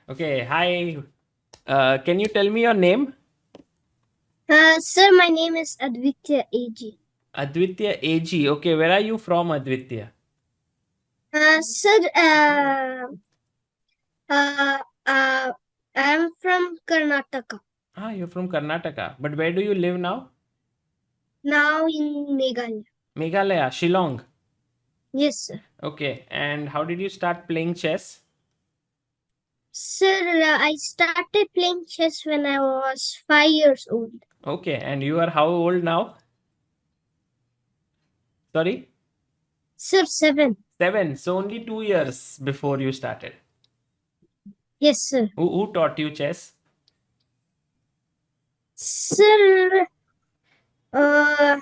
Okay, hi. Can you tell me your name? Sir, my name is Advitiya AG. Advitiya AG. Okay, where are you from, Advitya? Sir, I'm from Karnataka, Ah, you're from Karnataka. But where do you live now? now in Meghalaya. Meghalaya, Shillong. Yes, sir. Okay, and how did you start playing chess? Sir, I started playing chess when I was 5 years old. Okay, and you are how old now? Sorry? Sir, 7. 7. So only 2 years before you started. Yes, sir. Who taught you chess? Sir, uh,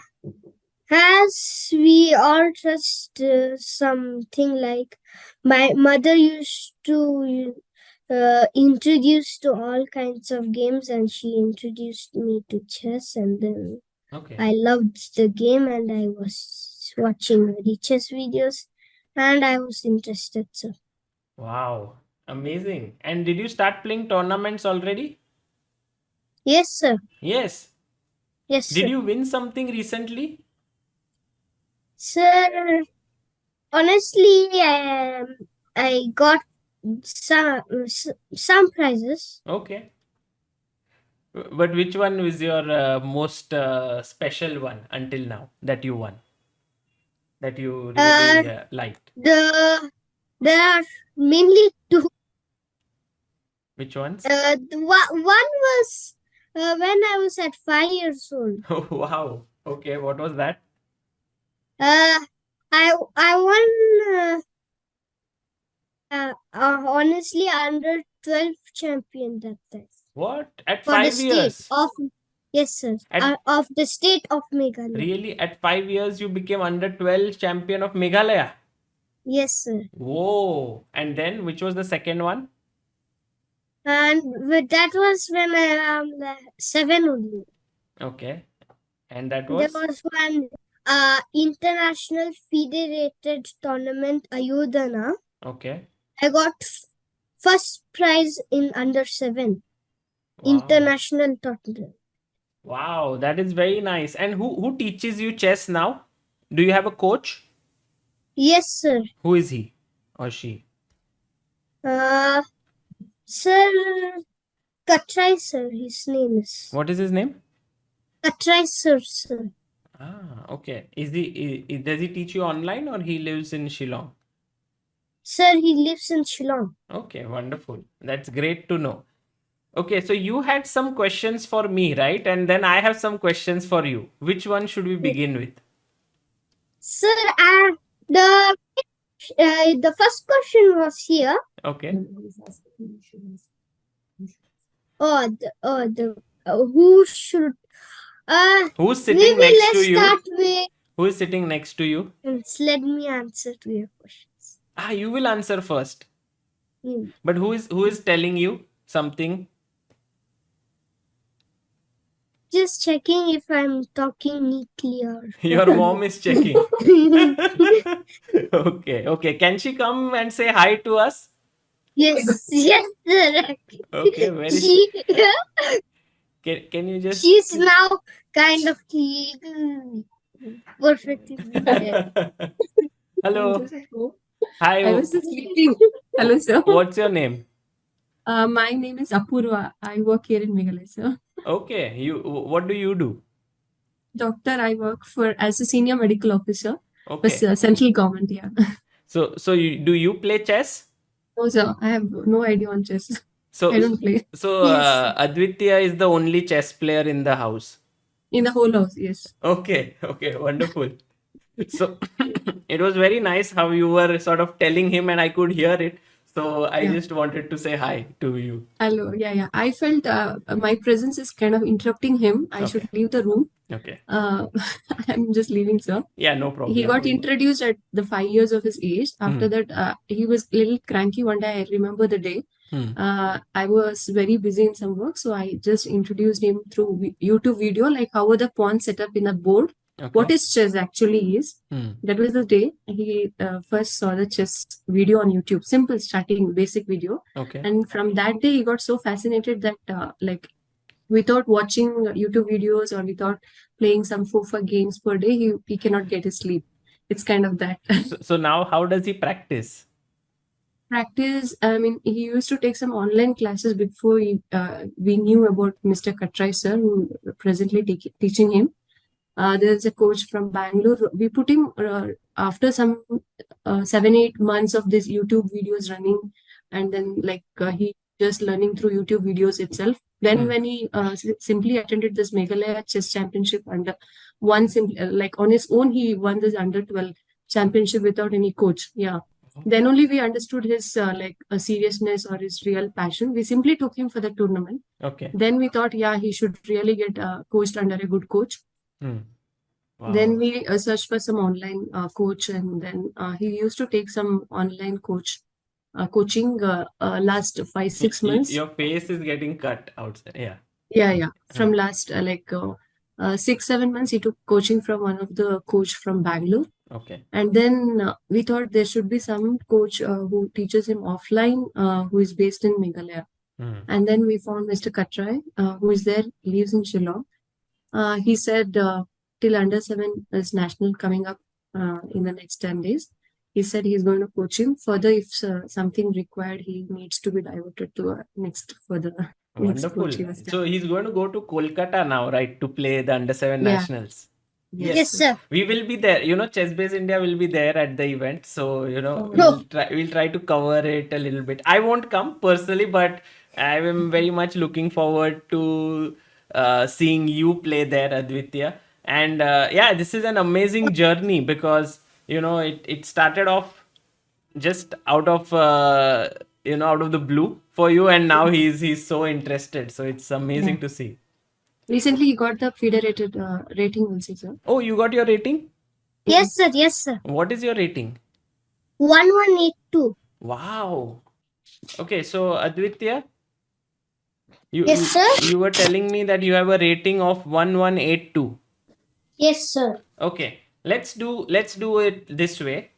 as we all trust something like my mother used to introduce to all kinds of games, and she introduced me to chess, and then Okay. I loved the game, and I was watching the chess videos, and I was interested. So Wow. Amazing. And did you start playing tournaments already? yes, sir. Yes. Yes, Did sir. you win something recently? Sir, honestly, I got some prizes. Okay. But which one was your most special one until now that you won? That you Uh, really liked? there are mainly two. Which ones? One was when I was at 5 years old. Oh, wow. Okay, what was that? Uh, I won honestly under 12 champion that time What? At for the 5 years? state of, yes, sir, At of the state of Meghalaya. really at 5 years you became under 12 champion of Meghalaya. Yes, sir. Whoa. And then which was the second one? And that was when I am 7 only. Okay. And that There was? was one international federated tournament Ayodhana. Okay. I got first prize in under 7 Wow. international tournament. Wow, that is very nice. And who teaches you chess now? Do you have a coach? Yes, sir. Who is he or she? Uh, Sir Katrai, sir. His name is What is his name? Katrai, sir. Ah, okay. Does he teach you online or he lives in Shillong? Sir, he lives in Shillong. Okay, wonderful. That's great to know. Okay, so you had some questions for me, right? And then I have some questions for you. Which one should we begin with? Sir, the the first question was here. Okay. Who should Who's sitting maybe next to let's you? start with Who is sitting next to you? let me answer to your questions. Ah, you will answer first. Hmm. But who is telling you something? Just checking if I'm talking neatly or Your mom is checking. Okay. Can she come and say hi to us? yes, sir. Okay, very. She Can you just? she's now kind of perfectly. Hello. Hi. I was just sleeping. Hello, sir. What's your name? My name is Apurva. I work here in Meghalaya, sir. Okay. What do you do? Doctor, I work for as a senior medical officer for Okay. central government. Yeah. So do you play chess? No, sir. I have no idea on chess. So I don't play so Advitya is the only chess player in the house. in the whole house. Yes. Okay, wonderful. So it was very nice how you were sort of telling him and I could hear it. So I Yeah. just wanted to say hi to you. Hello. Yeah. I felt my presence is kind of interrupting him. I should Okay. leave the room. Okay. I'm just leaving, sir. Yeah, no problem. He got introduced at the 5 years of his age. After that, he was a little cranky one day. I remember the day. I was very busy in some work, so I just introduced him through YouTube video, like how are the pawns set up in a board. what is chess actually is. Hmm. That was the day he first saw the chess video on YouTube, simple starting basic video. Okay. And from that day, he got so fascinated that like without watching YouTube videos or without playing some 4 games per day, he cannot get his sleep. It's kind of that. So now how does he practice? Practice, I mean, he used to take some online classes before we knew about Mr. Katrai sir, who presently teaching him. There's a coach from Bangalore. We put him after some 7-8 months of this YouTube videos running, and then like he just learning through YouTube videos itself. Then when he simply attended this Meghalaya Chess Championship under one like on his own, he won this under 12 championship without any coach. Yeah. Then only we understood his like seriousness or his real passion. We simply took him for the tournament. Okay. Then we thought, yeah, he should really get coached under a good coach. Wow. Then we searched for some online coach, and then he used to take some online coaching last 5-6 months. Your face is getting cut outside. Yeah. Yeah. From last 6-7 months, he took coaching from one of the coach from Bangalore. Okay. And then we thought there should be some coach who teaches him offline, who is based in Meghalaya. And then we found Mr. Katrai, who is there, lives in Shillong. He said till under 7 is national coming up in the next 10 days. He said he's going to coach him further. If something required, he needs to be diverted to next further. Wonderful. So he's going to go to Kolkata now, right, to play the under 7 nationals. Yes, sir. We will be there. ChessBase India will be there at the event. So, we'll try to cover it a little bit. I won't come personally, but I am very much looking forward to seeing you play there, Advitya. And this is an amazing journey because, it started off just out of the blue for you, and now he's so interested. So it's amazing to see. Recently, he got the federated rating also, sir. Oh, you got your rating? Yes, sir. Yes, sir. What is your rating? 1182. Wow. Okay, so Advitya, Yes, sir. you were telling me that you have a rating of 1182. Yes, sir. Okay, let's do it this way.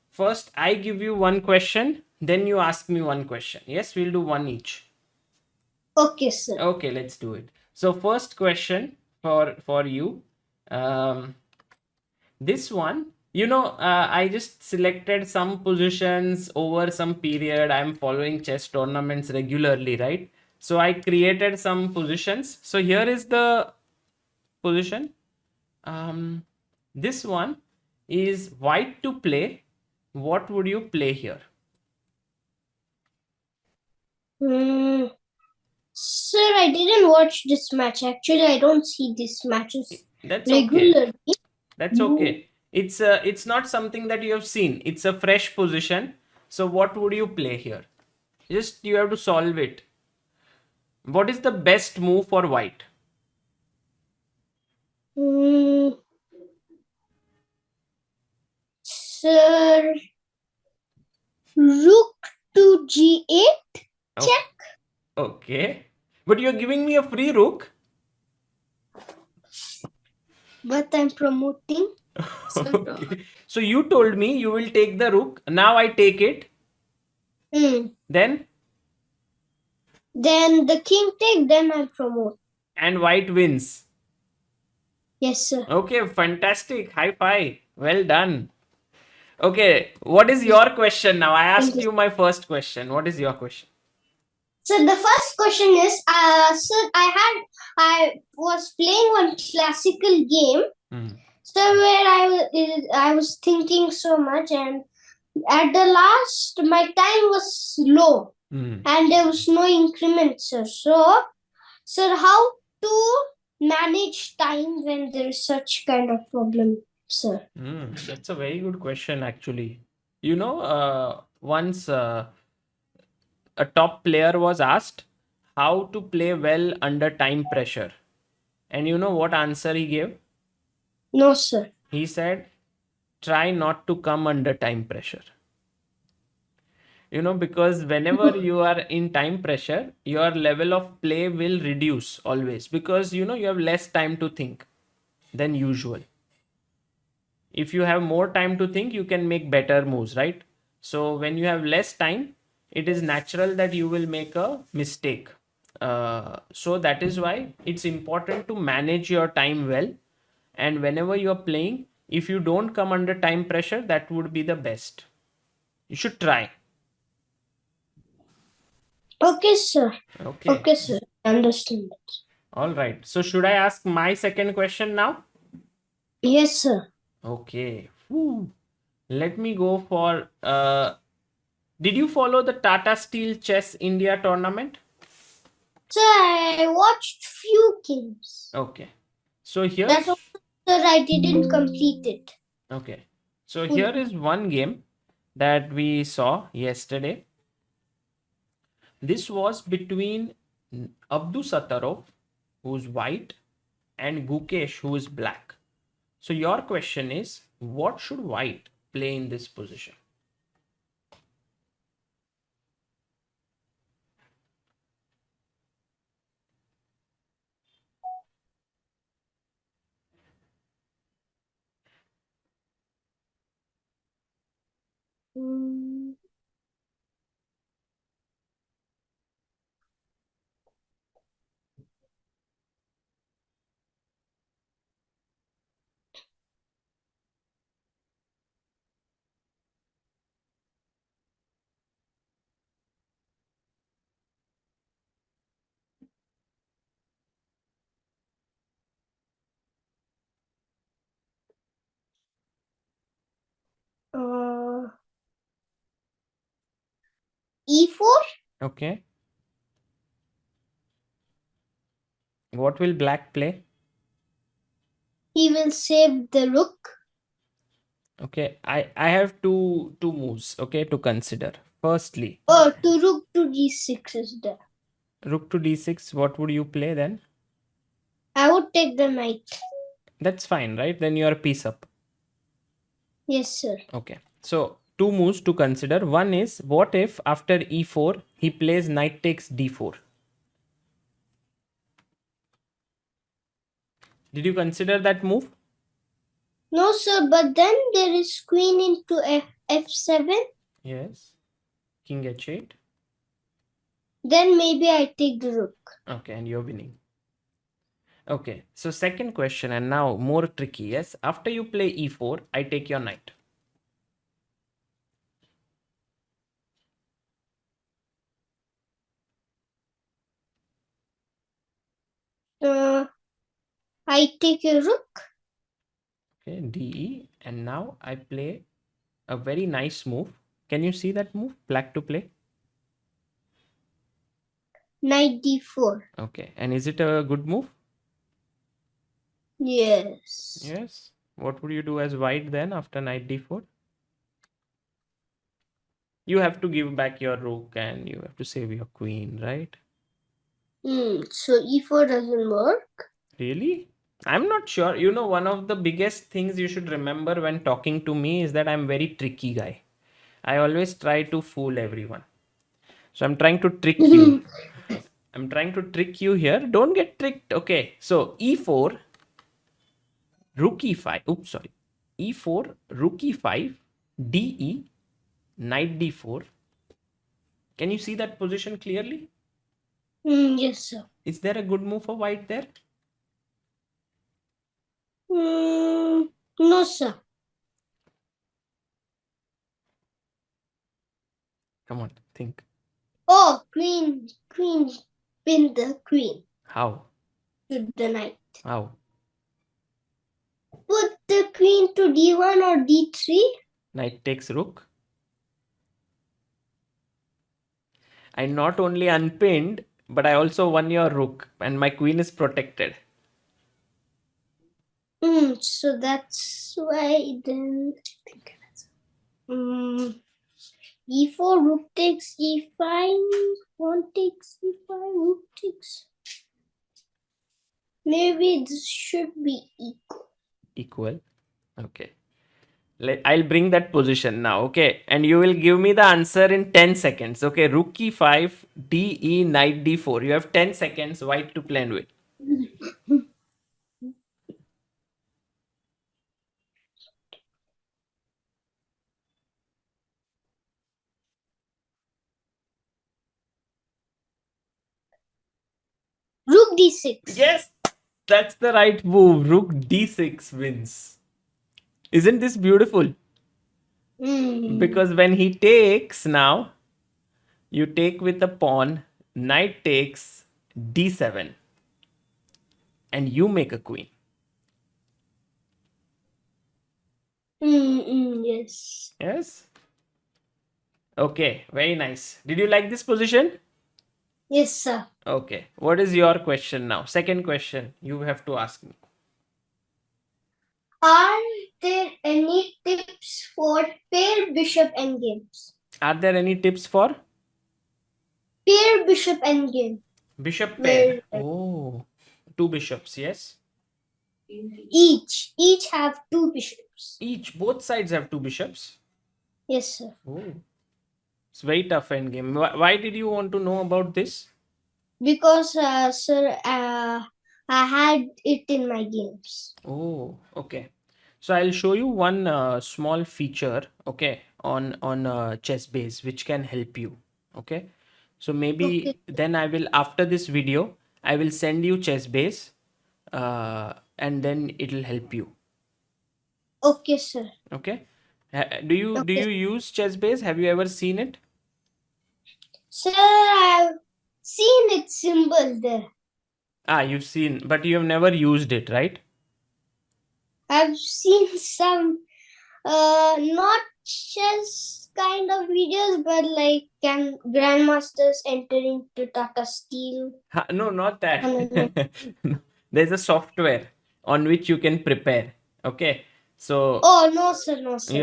First, I give you one question, then you ask me one question. Yes, we'll do one each. Okay, sir. Okay, let's do it. So first question for you. This one, I just selected some positions over some period. I'm following chess tournaments regularly, right? So I created some positions. So here is the position. This one is white to play. What would you play here? Sir, I didn't watch this match. Actually, I don't see these matches That's regularly. okay. That's okay. It's not something that you have seen. It's a fresh position. So what would you play here? Just you have to solve it. What is the best move for white? Sir, rook to g8, check. Okay. But you're giving me a free rook. But I'm promoting. Okay. So you told me you will take the rook. Now I take it. Then the king take, then I promote. And white wins. Yes, sir. Okay, fantastic. High five. Well done. Okay, what is your question now? I asked you my first question. What is your question? So the first question is, sir, I was playing one classical game. So where I was thinking so much, and at the last my time was low, and there was no increment, sir. So, sir, how to manage time when there is such kind of problem, sir? That's a very good question, actually. Once a top player was asked how to play well under time pressure. And you know what answer he gave? No, sir. He said, try not to come under time pressure. Because whenever you are in time pressure, your level of play will reduce always, because you have less time to think than usual. If you have more time to think, you can make better moves, right? So when you have less time, it is natural that you will make a mistake. So that is why it's important to manage your time well. And whenever you're playing, if you don't come under time pressure, that would be the best. You should try. Okay, sir. Okay. Okay, sir. Understand. All right. So should I ask my second question now? Yes, sir. Okay. Whew. Let me go for. Did you follow the Tata Steel Chess India tournament? Sir, I watched few games. Okay. So here. That also, sir, I didn't complete it. Okay. So here is one game that we saw yesterday. This was between Abdu Sattarov, who's white, and Gukesh, who is black. So your question is, what should white play in this position? Mm, uh, E4? Okay. What will black play? He will save the rook. Okay, I have two moves, okay, to consider. Firstly, Oh, to rook to d6 is there. rook to d6. What would you play then? I would take the knight. That's fine, right? Then you are piece up. Yes, sir. Okay. So two moves to consider. One is, what if after e4 he plays knight takes d4? Did you consider that move? No, sir, but then there is queen into f7. Yes. King h8. Then maybe I take the rook. Okay, and you're winning. Okay, so second question, and now more tricky. Yes, after you play e4, I take your knight. I take a rook. Okay, de, and now I play a very nice move. Can you see that move? Black to play. Knight d4. Okay, and is it a good move? Yes. Yes. What would you do as white then after knight d4? You have to give back your rook and you have to save your queen, right? So e4 doesn't work. Really? I'm not sure. You know, one of the biggest things you should remember when talking to me is that I'm very tricky guy. I always try to fool everyone. So I'm trying to trick you. I'm trying to trick you here. Don't get tricked. Okay. So e4, rook e5. Oops, sorry. e4, rook e5, de, knight d4. Can you see that position clearly? Yes, sir. Is there a good move for white there? No, sir. Come on, think. Oh, queen pin the queen How? to the knight. How? Put the queen to d1 or d3. Knight takes rook. I not only unpinned, but I also won your rook, and my queen is protected. So that's why then. E4, rook takes e5, pawn takes e5, rook takes. Maybe this should be equal. Equal. Okay. I'll bring that position now, okay? And you will give me the answer in 10 seconds, okay? Rook e5, de, knight d4. You have 10 seconds, white to plan with. d6. Yes, that's the right move. Rook d6 wins. Isn't this beautiful? Because when he takes now, you take with a pawn, knight takes d7, and you make a queen. Yes. Yes? Okay, very nice. Did you like this position? Yes, sir. Okay, what is your question now? Second question you have to ask me. Are there any tips for pair bishop endgames? Are there any tips for Pair bishop endgame. bishop Where pair? Oh, two bishops, yes? each have two bishops. Both sides have two bishops. Yes, sir. Oh, it's very tough endgame. Why did you want to know about this? Because, sir, I had it in my games. Oh, okay. So I'll show you one small feature, okay, on ChessBase, which can help you. Okay. So maybe Okay. then I will, after this video, I will send you ChessBase, and then it'll help you. Okay, sir. Okay. Do you use ChessBase? Have you ever seen it? Sir, I've seen its symbol there. Ah, you've seen, but you have never used it, right? I've seen some not chess kind of videos, but like grandmasters entering to Tata Steel. No, not that. No. There's a software on which you can prepare. Okay. So Oh no, sir, no, sir. you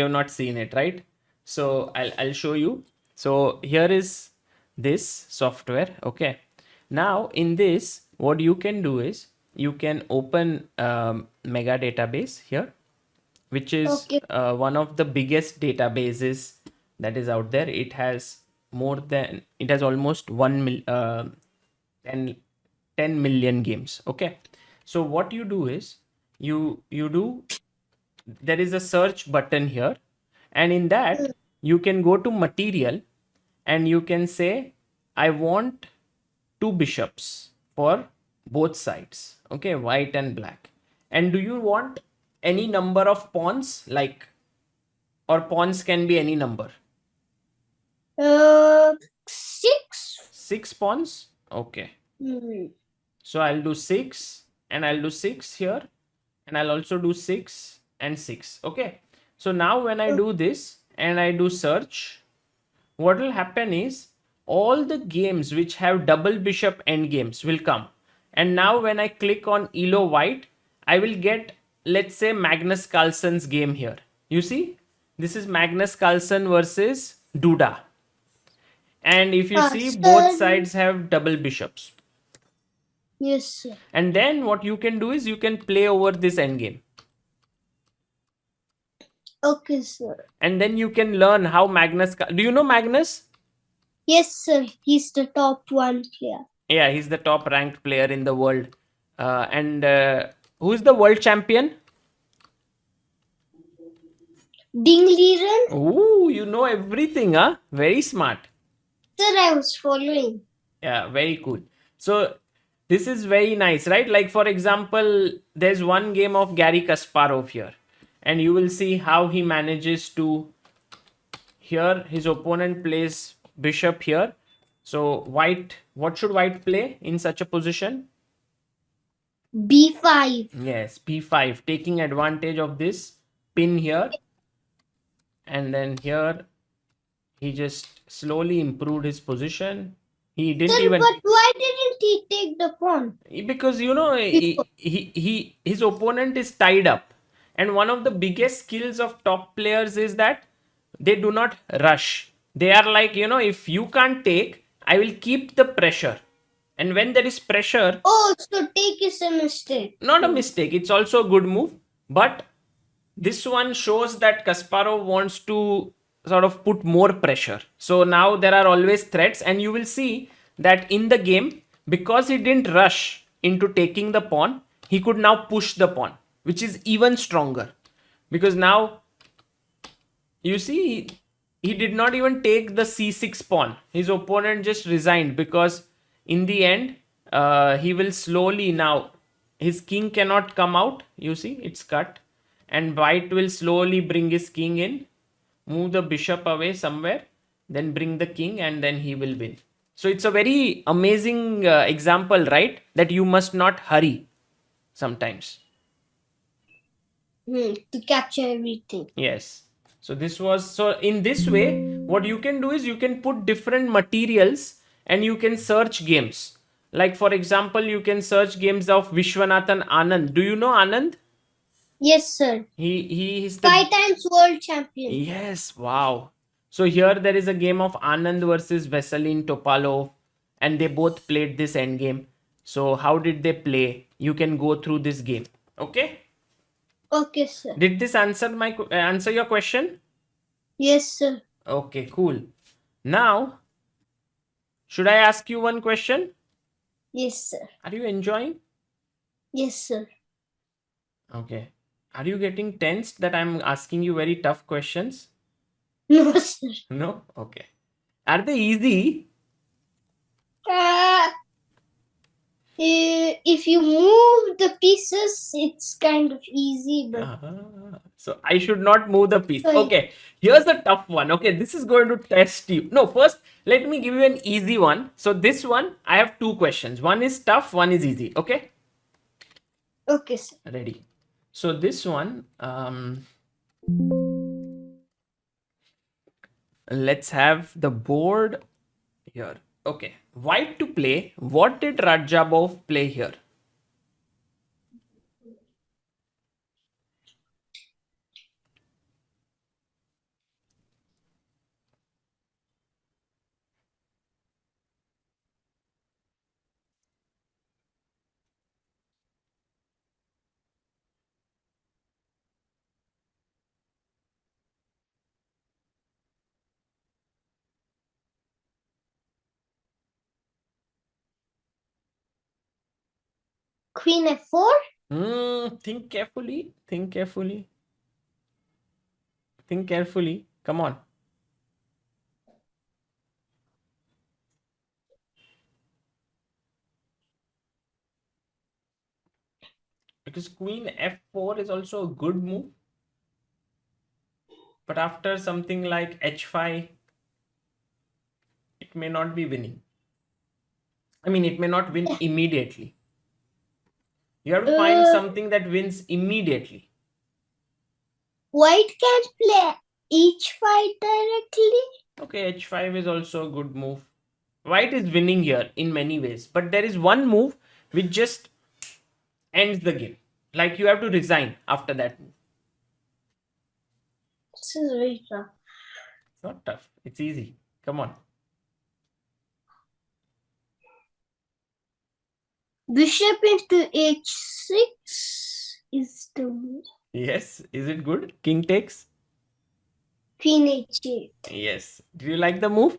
have not seen it, right? So I'll show you. So here is this software. Okay. Now in this, what you can do is you can open Mega Database here, which is Okay. one of the biggest databases that is out there. It has almost 10 million games. Okay, so what you do is there is a search button here, and in that you can go to material and you can say I want two bishops for both sides, okay, white and black. And do you want any number of pawns, like, or pawns can be any number? 6. 6 pawns. Okay, Hmm. so I'll do 6 and I'll do 6 here, and I'll also do 6 and 6. Okay, so now when I do this and I do search, what will happen is all the games which have double bishop endgames will come. And now when I click on Elo White, I will get, let's say, Magnus Carlsen's game here. You see, this is Magnus Carlsen versus Duda. And if you see, both sides have double bishops. Yes, sir. And then what you can do is you can play over this endgame. Okay, sir. And then you can learn how do you know Magnus? Yes, sir. He's the top one player. Yeah, he's the top ranked player in the world. And who is the world champion? Ding Liren. Ooh, you know everything, huh? Very smart. Sir, I was following. Yeah, very cool. So this is very nice, right? Like, for example, there's one game of Garry Kasparov here, and you will see how he manages to. Here, his opponent plays bishop here. So white, what should white play in such a position? B5. Yes, b5, taking advantage of this pin here. And then here, he just slowly improved his position. He didn't Sir, even. but why didn't he take the pawn? Because his opponent is tied up, and one of the biggest skills of top players is that they do not rush. They are like, if you can't take, I will keep the pressure. And when there is pressure, Oh, so take is a mistake. not a mistake, it's also a good move, but this one shows that Kasparov wants to sort of put more pressure. So now there are always threats, and you will see that in the game, because he didn't rush into taking the pawn, he could now push the pawn, which is even stronger. Because now, you see, he did not even take the c6 pawn. His opponent just resigned because in the end, he will slowly now. His king cannot come out. You see, it's cut, and white will slowly bring his king in, move the bishop away somewhere, then bring the king, and then he will win. So it's a very amazing example, right? That you must not hurry sometimes. To capture everything. Yes. So this was, so in this way, what you can do is you can put different materials and you can search games. Like for example, you can search games of Vishwanathan Anand. Do you know Anand? Yes, sir. He is the 5 times world champion. Yes, wow. So here there is a game of Anand versus Veselin Topalov, and they both played this endgame. So how did they play? You can go through this game. Okay. Okay, sir. Did this answer your question? Yes, sir. Okay, cool. Now, should I ask you one question? Yes, sir. Are you enjoying? Yes, sir. Okay. Are you getting tensed that I'm asking you very tough questions? No, sir. No? Okay. Are they easy? Uh, if you move the pieces, it's kind of easy, but So I should not move the piece. Sorry. Okay. Here's the tough one. Okay. This is going to test you. No, first, let me give you an easy one. So this one, I have two questions. One is tough, one is easy. Okay. okay, sir. Ready. So this one, let's have the board here. Okay. White to play. What did Rajabov play here? Queen F4. Think carefully. Think carefully. Think carefully. Come on. Because Queen F4 is also a good move. But after something like H5, it may not be winning. I mean, it may not win immediately. You have to find something that wins immediately. White can play H5 directly. Okay, H5 is also a good move. White is winning here in many ways. But there is one move which just ends the game. Like you have to resign after that move. This is very tough. It's not tough. It's easy. Come on. Bishop into H6 is the move. Yes. Is it good? King takes? Queen H8. Yes. Do you like the move?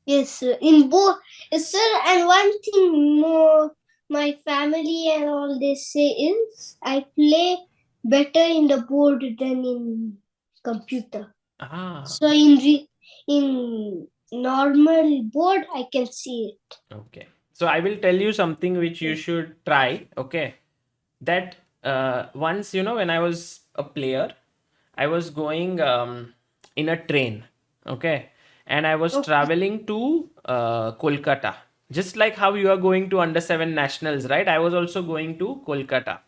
Yes, sir. In both, yes, sir. And one thing more, my family and all they say is I play better in the board than in computer. Ah. So in normal board, I can see it. Okay. So I will tell you something which you should try. Okay. That once, when I was a player, I was going in a train. Okay. And I was traveling to Kolkata. Just like how you are going to under 7 nationals, right? I was also going to Kolkata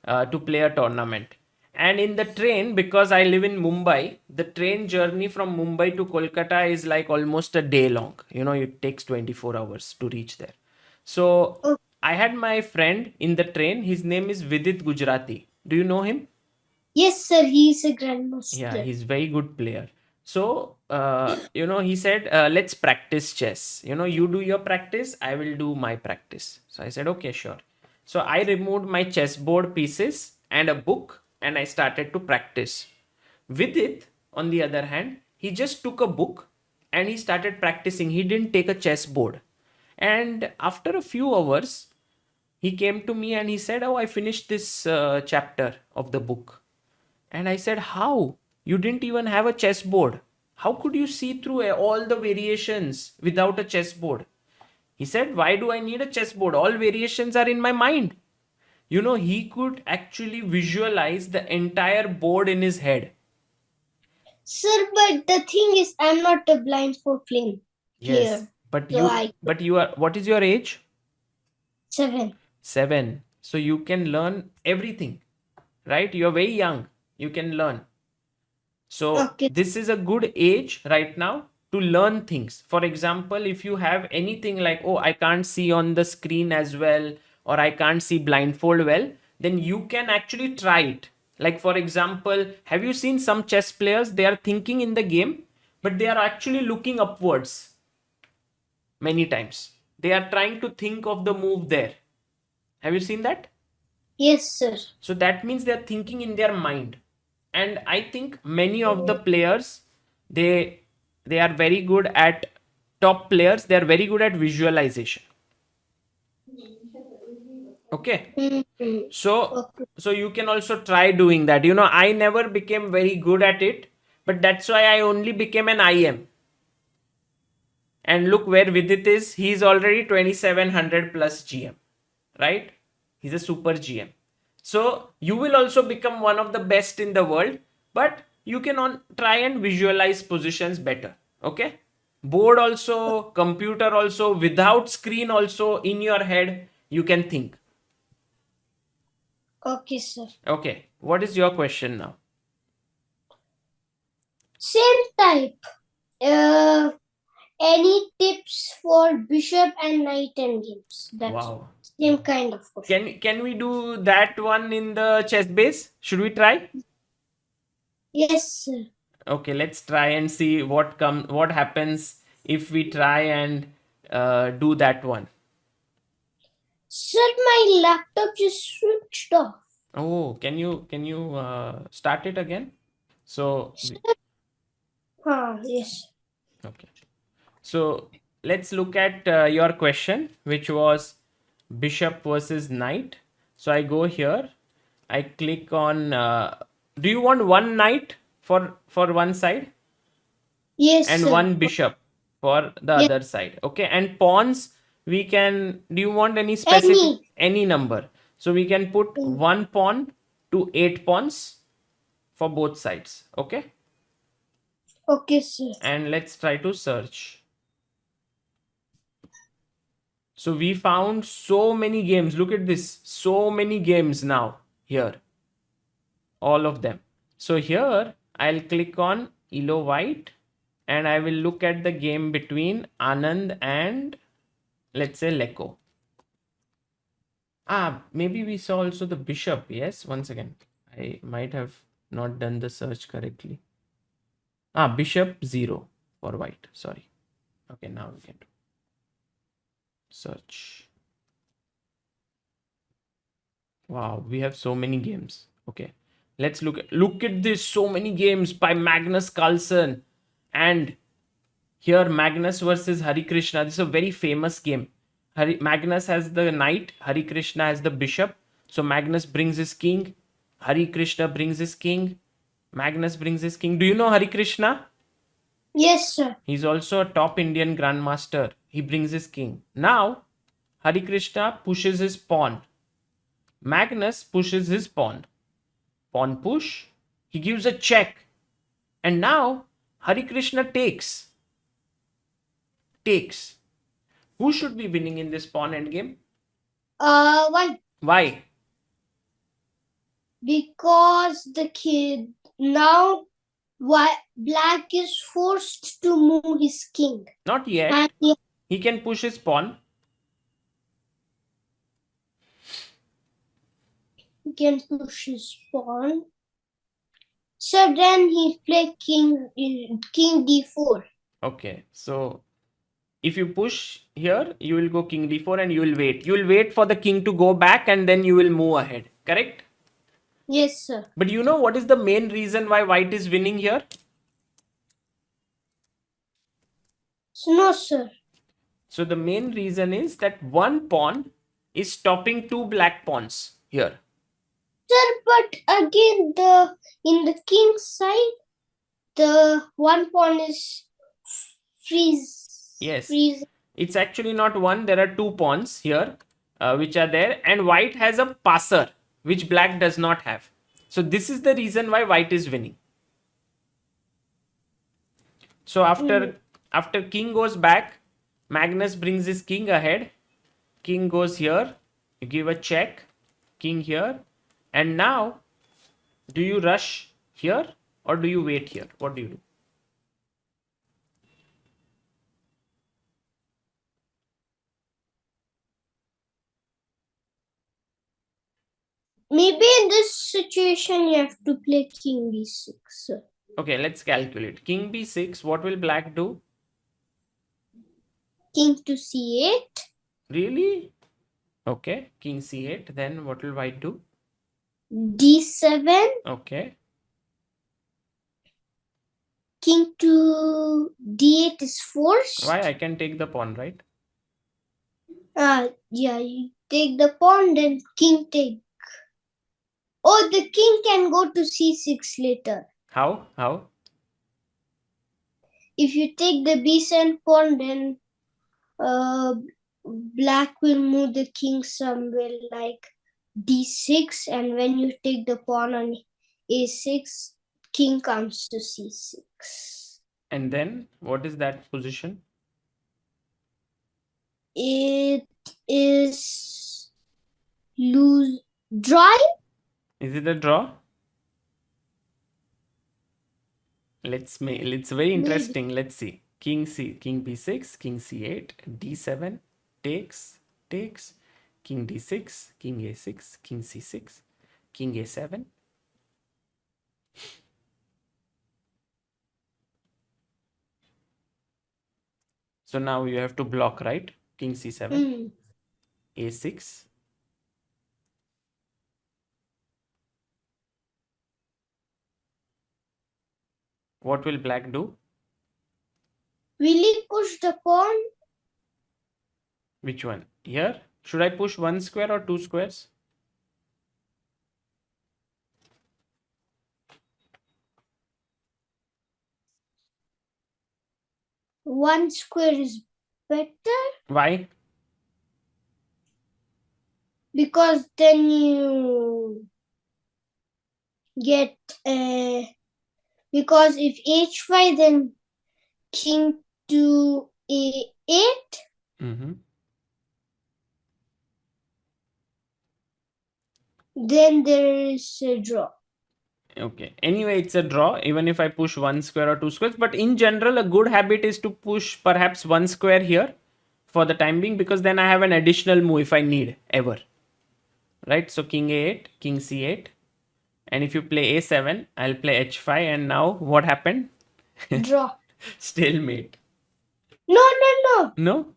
to play a tournament. And in the train, because I live in Mumbai, the train journey from Mumbai to Kolkata is like almost a day long. It takes 24 hours to reach there. So I had my friend in the train. His name is Vidit Gujarati. Do you know him? Yes, sir. He's a grandmaster. Yeah, he's very good player. So, he said, let's practice chess. You do your practice, I will do my practice. So I said, okay, sure. So I removed my chessboard pieces and a book and I started to practice. Vidit, on the other hand, he just took a book and he started practicing. He didn't take a chessboard. And after a few hours, he came to me and he said, oh, I finished this chapter of the book. And I said, how? You didn't even have a chessboard. How could you see through all the variations without a chessboard? He said, why do I need a chessboard? All variations are in my mind. You know, he could actually visualize the entire board in his head. Sir, but the thing is, I'm not a blindfold player. Yes, but So I you are, what is your age? 7. 7. So you can learn everything, right? You're very young. You can learn. So Okay. this is a good age right now to learn things. For example, if you have anything like, oh, I can't see on the screen as well, or I can't see blindfold well, then you can actually try it. Like, for example, have you seen some chess players? They are thinking in the game, but they are actually looking upwards many times. They are trying to think of the move there. Have you seen that? Yes, sir. So that means they are thinking in their mind. And I think many of the players, they are very good at, top players, they are very good at visualization. Okay. Mm-hmm. So Okay. so you can also try doing that. You know, I never became very good at it, but that's why I only became an IM. And look where Vidit is. He's already 2700 plus GM, right? He's a super GM. So you will also become one of the best in the world, but you can try and visualize positions better. Okay? Board also, computer also, without screen also, in your head, you can think. Okay, sir. Okay. What is your question now? Same type. Any tips for bishop and knight endgames? That's Wow. same kind of question. Can we do that one in the chess base? Should we try? Yes, sir. Okay, let's try and see what happens if we try and do that one. Sir, my laptop just switched off. Oh, can you start it again? So Yes. okay. So let's look at your question, which was bishop versus knight. So I go here, I click on. Do you want one knight for one side? Yes, And sir. one bishop for the Yes. other side? Okay, and pawns, we can, do you want any specific, any number? So we can put one pawn to 8 pawns for both sides. Okay, Okay, sir. and let's try to search. So we found so many games. Look at this, so many games now here, all of them. So here I'll click on Elo White and I will look at the game between Anand and, let's say, Leko. Maybe we saw also the bishop. Yes, once again, I might have not done the search correctly. Bishop 0 for white. Sorry. Okay, now we can do search. Wow, we have so many games. Okay, let's look at this. So many games by Magnus Carlsen, and here Magnus versus Hari Krishna. This is a very famous game. Magnus has the knight, Hari Krishna has the bishop. So Magnus brings his king, Hari Krishna brings his king, Magnus brings his king. Do you know Hari Krishna? Yes, sir. He's also a top Indian grandmaster. He brings his king. Now, Hari Krishna pushes his pawn. Magnus pushes his pawn. Pawn push. He gives a check. And now, Hari Krishna takes. Who should be winning in this pawn endgame? Why? Why? Because the kid now black is forced to move his king. Not yet. And He can push his pawn. he can push his pawn. So then he play king d4. Okay, so if you push here, you will go king d4 and you will wait. You will wait for the king to go back and then you will move ahead. Correct? Yes, sir. But you know what is the main reason why white is winning here? No, sir. So the main reason is that one pawn is stopping two black pawns here. Sir, but again, in the king's side, the one pawn is freeze. Yes. Freeze. It's actually not one. There are two pawns here, which are there, and white has a passer, which black does not have. So this is the reason why white is winning. So after king goes back, Magnus brings his king ahead. King goes here. You give a check. King here. And now, do you rush here or do you wait here? What do you do? Maybe in this situation you have to play king b6. Sir. Okay, let's calculate. King b6, what will black do? King to c8. Really? Okay, king c8. Then what will white do? d7. Okay. King to d8 is forced. Why? I can take the pawn, right? Yeah, you take the pawn, then king take. Oh, the king can go to c6 later. How? How? If you take the b7 pawn, then black will move the king somewhere like d6, and when you take the pawn on a6, king comes to c6. And then what is that position? It is lose drawing. Is it a draw? It's very interesting. Let's see. King b6, king c8, d7, takes, king d6, king a6, king c6, king a7. So now you have to block, right? King c7, a6. What will black do? Will he push the pawn? Which one? Here? Should I push one square or two squares? One square is better. Why? Because then you get because if h5, then king to a8. Then there is a draw. Okay. Anyway, it's a draw, even if I push one square or two squares. But in general, a good habit is to push perhaps one square here for the time being, because then I have an additional move if I need ever. Right? So king a8, king c8. And if you play a7, I'll play h5. And now what happened? Draw. Stalemate. No. No?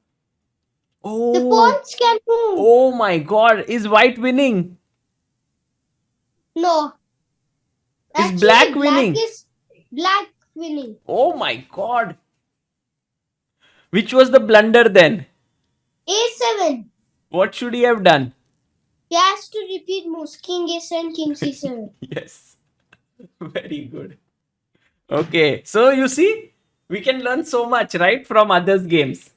The Oh, pawns can move. oh my god. Is white winning? No. Is Actually, black winning? Black winning. Oh my god. Which was the blunder then? A7. What should he have done? He has to repeat moves. King a7, king c7. Yes. Very good. Okay. So you see, we can learn so much, right, from others' games.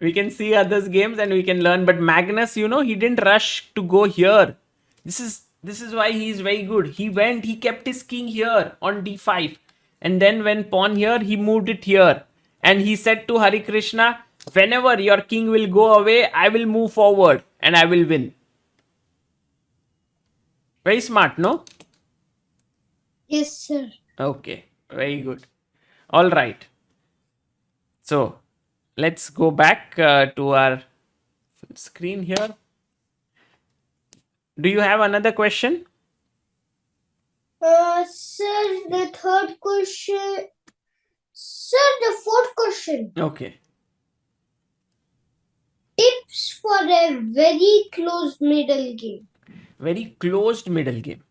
We can see others' games and we can learn. But Magnus, he didn't rush to go here. This is why he is very good. He kept his king here on d5. And then when pawn here, he moved it here. And he said to Hari Krishna, whenever your king will go away, I will move forward and I will win. Very smart, no? Yes, sir. Okay, very good. All right. So let's go back to our screen here. Do you have another question? Sir, the third question. Sir, the fourth question. Okay. Tips for a very closed middle game. Very closed middle game.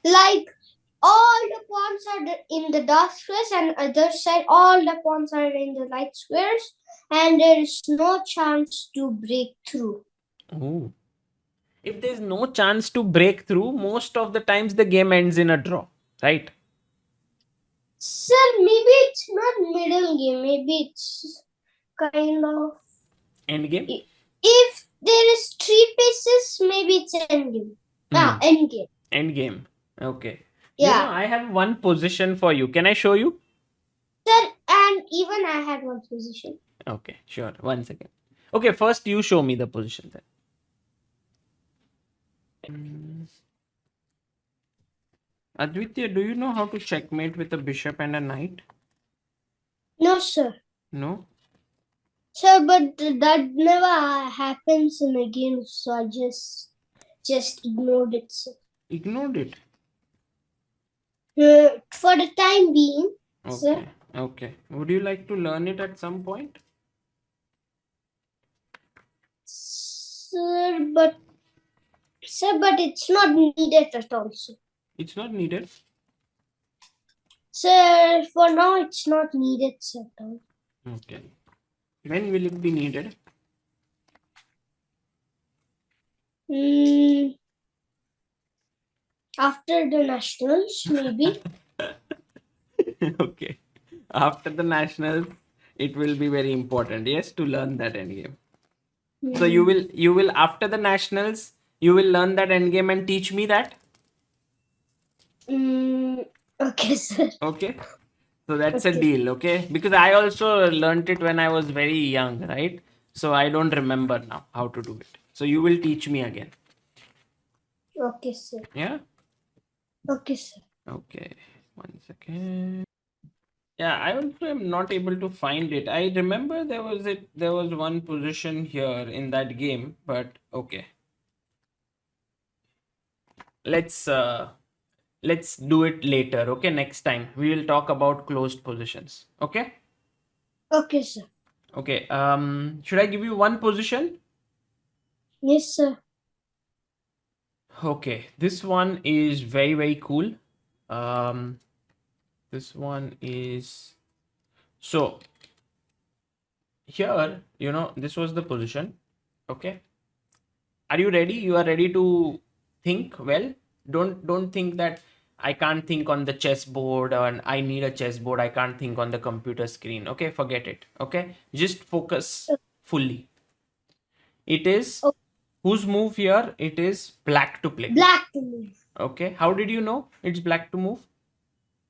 Like all the pawns are in the dark squares, and other side all the pawns are in the light squares, and there is no chance to break through. Oh. If there's no chance to break through, most of the times the game ends in a draw, right? Sir, maybe it's not middle game. Maybe it's kind of Endgame? If there is 3 pieces, maybe it's endgame. Endgame. Endgame. Okay. Yeah. I have one position for you. Can I show you? Sir, and even I had one position. Okay, sure. 1 second. Okay, first you show me the position then. Advitya, do you know how to checkmate with a bishop and a knight? No, sir. No? Sir, but that never happens in a game, so I just ignored it, sir. Ignored it. For the time being, sir. Okay. Okay. Would you like to learn it at some point? Sir, but it's not needed at all, sir. It's not needed. Sir, for now it's not needed, sir. At all. Okay. When will it be needed? After the nationals, maybe. Okay. After the nationals, it will be very important. Yes, to learn that endgame. So you will after the nationals, you will learn that endgame and teach me that. Okay, sir. Okay. So that's a deal, okay? Because I also learned it when I was very young, right? So I don't remember now how to do it. So you will teach me again. Okay, sir. Yeah? Okay, sir. Okay. 1 second. Yeah, I also am not able to find it. I remember there was one position here in that game, but okay. Let's do it later, okay? Next time we will talk about closed positions. Okay? Okay, sir. Okay. Should I give you one position? Yes, sir. Okay, this one is very, very cool. Um, this one is so here, this was the position. Okay. Are you ready? You are ready to think well. Don't think that I can't think on the chessboard and I need a chessboard. I can't think on the computer screen. Okay, forget it. Okay, just focus fully. It is whose move here? It is black to play. Black to move. Okay, how did you know it's black to move?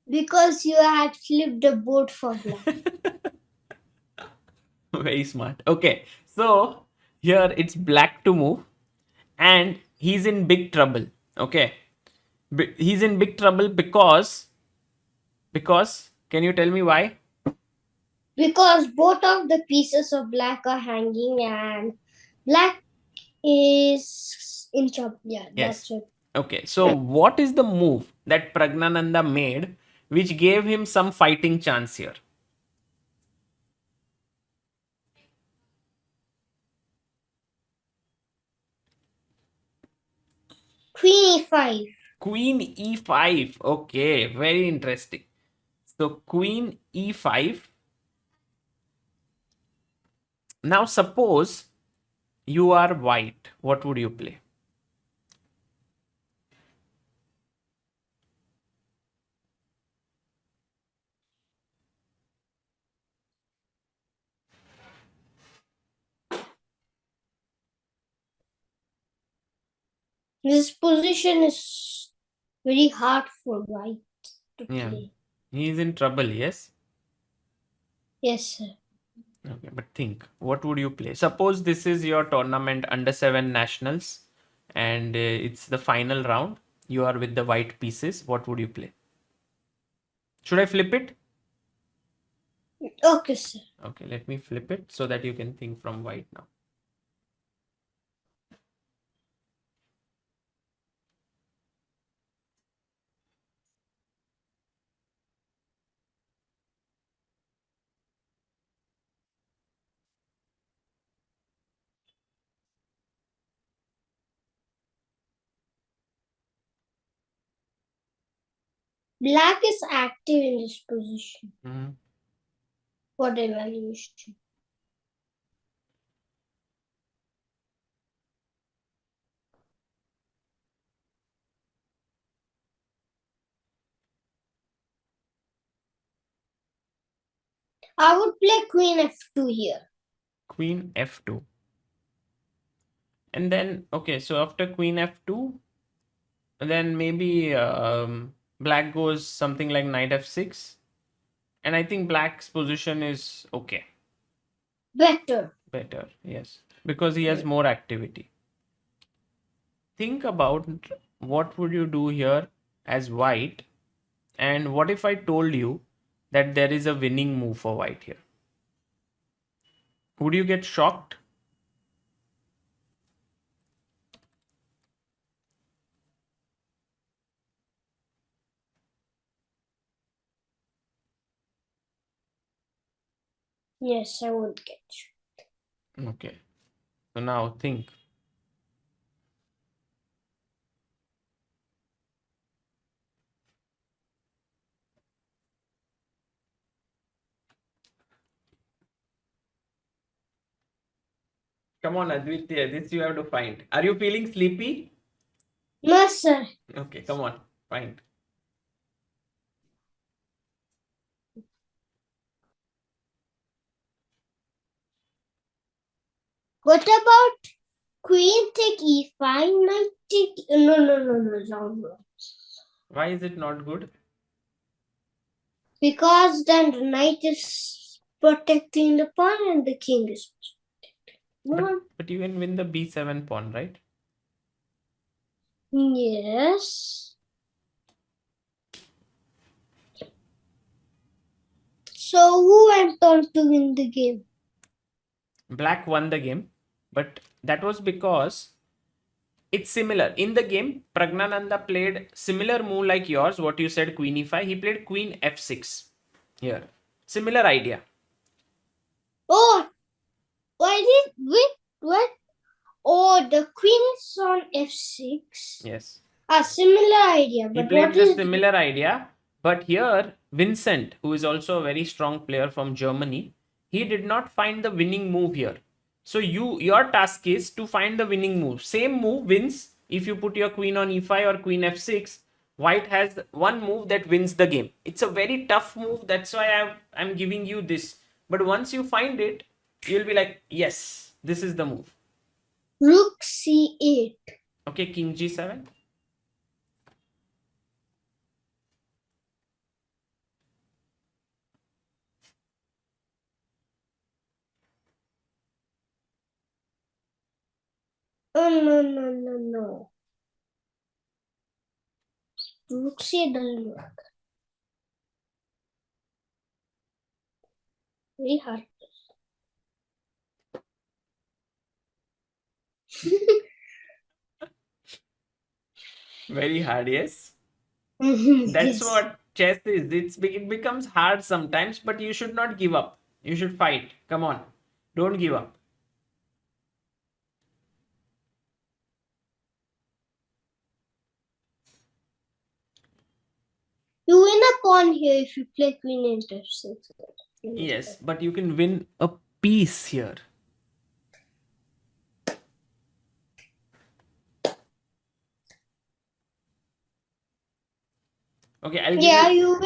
Because you had flipped the board for black. Very smart. Okay, so here it's black to move, and he's in big trouble. Okay, he's in big trouble because can you tell me why? Because both of the pieces of black are hanging and black is in trouble. Yeah, Yes. that's it. Okay, so what is the move that Pragnananda made which gave him some fighting chance here? Queen e5. Queen e5. Okay, very interesting. So queen e5. Now suppose you are white. What would you play? This position is very hard for white to play. He is in trouble, yes? Yes, sir. Okay, but think, what would you play? Suppose this is your tournament under 7 nationals and it's the final round. You are with the white pieces. What would you play? Should I flip it? Okay, sir. Okay, let me flip it so that you can think from white now. Black is active in this position. Mm-hmm. What evaluation? I would play queen f2 here. queen f2. And then, okay, so after queen f2, then maybe black goes something like knight f6. And I think black's position is okay. Better. Better, yes. Because he has more activity. Think about what would you do here as white, and what if I told you that there is a winning move for white here? Would you get shocked? Yes, I would get you. Okay. So now think. Come on, Advitya, this you have to find. Are you feeling sleepy? No, sir. Okay, come on, find. What about queen take e5, knight take... No, wrong. Why is it not good? Because then the knight is protecting the pawn and the king is protecting. But you can win the b7 pawn, right? Yes. So who went on to win the game? Black won the game, but that was because it's similar. In the game, Pragnananda played similar move like yours, what you said, queen e5. He played queen f6 here. Similar idea. Oh, what? Oh, the queen is on f6. Yes. A similar idea. He But played what the is similar idea, but here Vincent, who is also a very strong player from Germany, he did not find the winning move here. So your task is to find the winning move. Same move wins if you put your queen on e5 or queen f6. White has one move that wins the game. It's a very tough move. That's why I'm giving you this. But once you find it, you'll be like, yes, this is the move. rook c8? Okay, king g7. Oh, no. Rook c8 doesn't work. Very hard. Very hard, yes. That's Yes. what chess is. It becomes hard sometimes, but you should not give up. You should fight. Come on. Don't give up. You win a pawn here if you play queen into f6. Yes, but you can win a piece here. Okay, I'll give you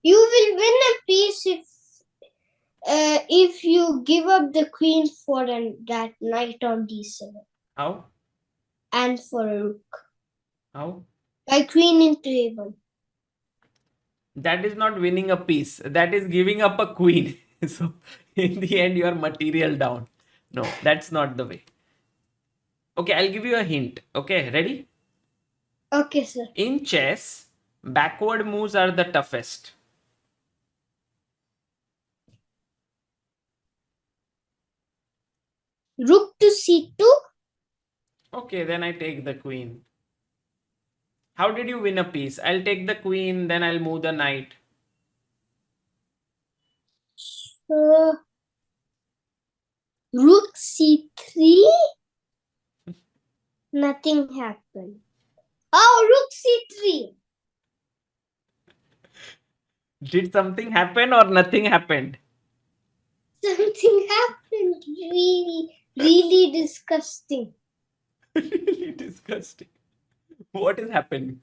will win a piece if you give up the queen for that knight on d7. How? And for a rook. How? By queen into a1. That is not winning a piece. That is giving up a queen. So in the end, you are material down. No, that's not the way. Okay, I'll give you a hint. Okay, ready? Okay, sir. In chess, backward moves are the toughest. Rook to c2? Okay, then I take the queen. How did you win a piece? I'll take the queen, then I'll move the knight. Rook c3? Nothing happened. Oh, rook c3. Did something happen or nothing happened? Something happened. Really disgusting. Really disgusting. What is happening?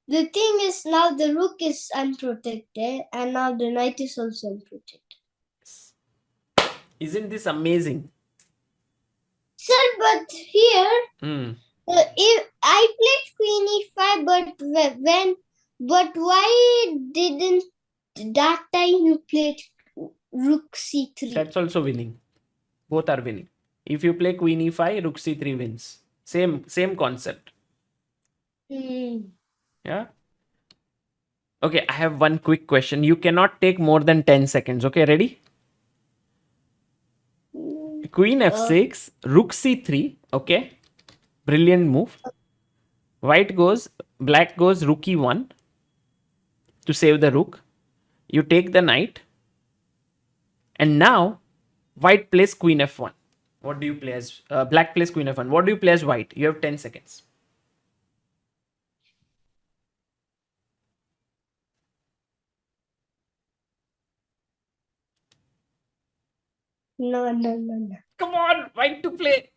The thing is, now the rook is unprotected and now the knight is also unprotected. Isn't this amazing? Sir, but here, Hmm. if I played Queen E5, but why didn't that time you played Rook C3? That's also winning. Both are winning. If you play Queen E5, Rook C3 wins. Same concept. Yeah. Okay, I have one quick question. You cannot take more than 10 seconds. Okay, ready? Queen F6, Rook C3. Okay. Brilliant move. Black goes Rook E1 to save the rook. You take the knight. And now, white plays Queen F1. What do you play as? Black plays Queen F1. What do you play as white? You have 10 seconds. No. Come on, white to play.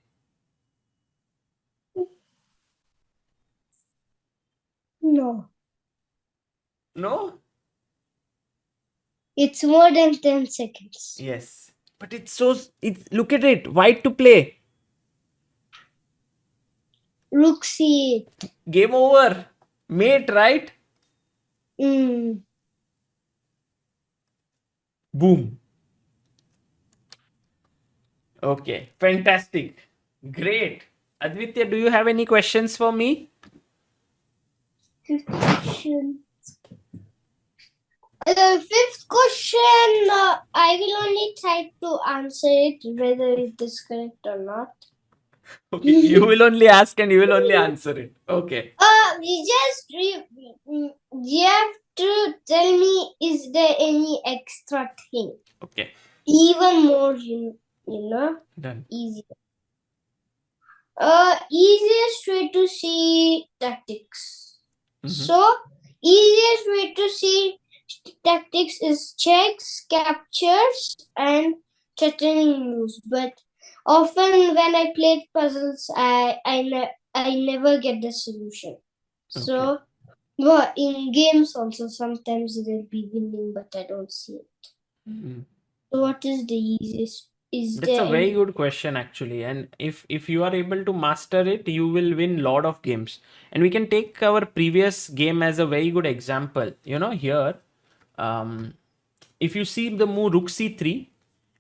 No. No? It's more than 10 seconds. Yes. But look at it. White to play. Rook C8. Game over. Mate, right? Boom. Okay. Fantastic. Great. Advitya, do you have any questions for me? Fifth question. Fifth question, I will only try to answer it whether it is correct or not. Okay. You will only ask and you will only answer it. Okay. You have to tell me, is there any extra thing? Okay. Even more, you know, Done. easier. Easiest way to see tactics. So, easiest way to see tactics is checks, captures, and threatening moves. But often when I play puzzles, I never get the solution. So, well, in games also sometimes they'll be winning, but I don't see it. So, what is the easiest? That's a very good question actually, and if you are able to master it, you will win lot of games. And we can take our previous game as a very good example. Here, if you see the move Rook C3,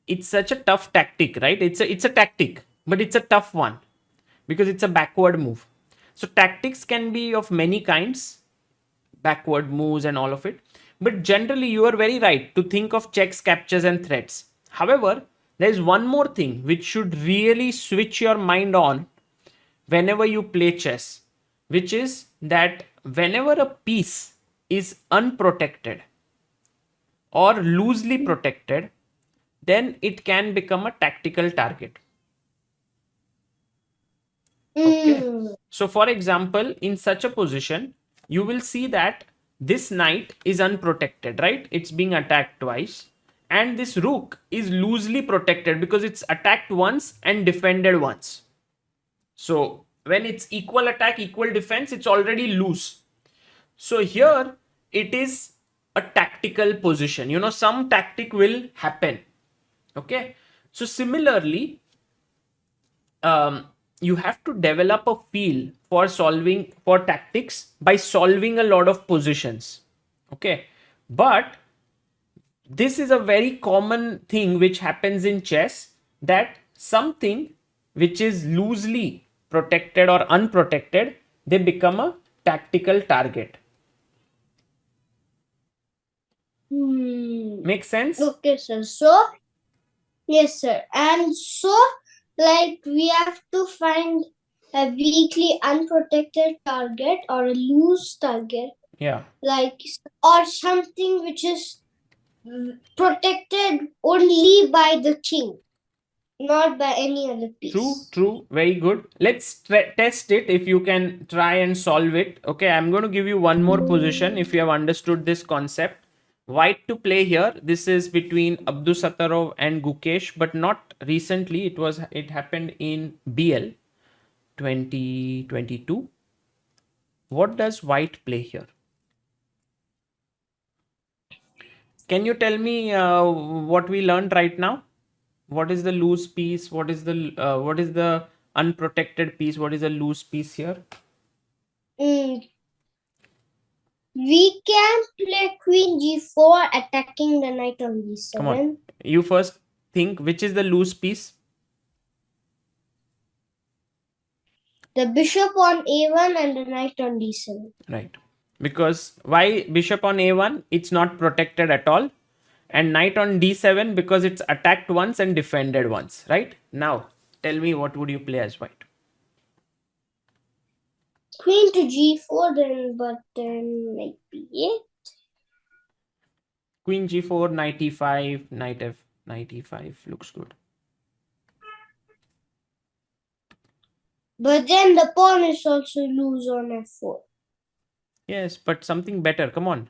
it's such a tough tactic, right? It's a tactic, but it's a tough one because it's a backward move. So tactics can be of many kinds, backward moves and all of it. But generally, you are very right to think of checks, captures, and threats. However, there is one more thing which should really switch your mind on whenever you play chess, which is that whenever a piece is unprotected or loosely protected, then it can become a tactical target. Okay. So, for example, in such a position, you will see that this knight is unprotected, right? It's being attacked twice. And this rook is loosely protected because it's attacked once and defended once. So, when it's equal attack, equal defense, it's already loose. So, here it is a tactical position. Some tactic will happen. Okay. So, similarly, you have to develop a feel for tactics by solving a lot of positions. Okay. But this is a very common thing which happens in chess, that something which is loosely protected or unprotected, they become a tactical target. Make sense? Okay, sir. So, yes, sir. And so, like, we have to find a weakly unprotected target or a loose target. Yeah. Or something which is protected only by the king, not by any other piece. True. Very good. Let's test it if you can try and solve it. Okay, I'm going to give you one more position if you have understood this concept. White to play here. This is between Abdusattorov and Gukesh, but not recently. It happened in BL 2022. What does white play here? Can you tell me what we learned right now? What is the loose piece? What is the unprotected piece? What is the loose piece here? We can play queen g4 attacking the knight on d7. Come on. You first think which is the loose piece? The bishop on a1 and the knight on d7. Right. Because why bishop on a1? It's not protected at all. And knight on d7 because it's attacked once and defended once. Right? Now, tell me what would you play as white? Queen to g4 then, but then knight b8. Queen g4, knight e5, knight e5 looks good. But then the pawn is also loose on f4. Yes, but something better. Come on,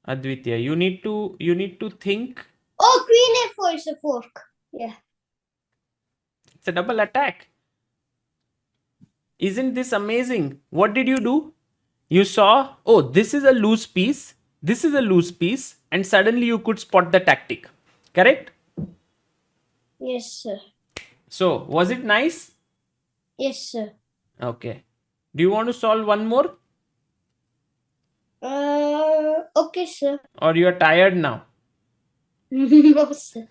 Advitiya. You need to think. Oh, queen a4 is a fork. Yeah. It's a double attack. Isn't this amazing? What did you do? You saw, oh, this is a loose piece. This is a loose piece, and suddenly you could spot the tactic. Correct? Yes, sir. So, was it nice? Yes, sir. Okay. Do you want to solve one more? Okay, sir. Or you are tired now? No, sir.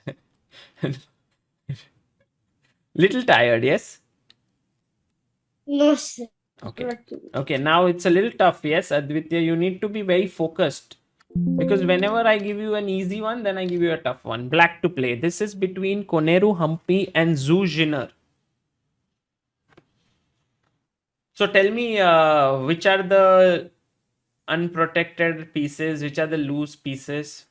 Little tired, yes? No, sir. Okay. Okay, now it's a little tough, yes, Advitya. You need to be very focused. Because whenever I give you an easy one, then I give you a tough one. Black to play. This is between Koneru Humpy and Zhu Jinner. So tell me, which are the unprotected pieces? Which are the loose pieces?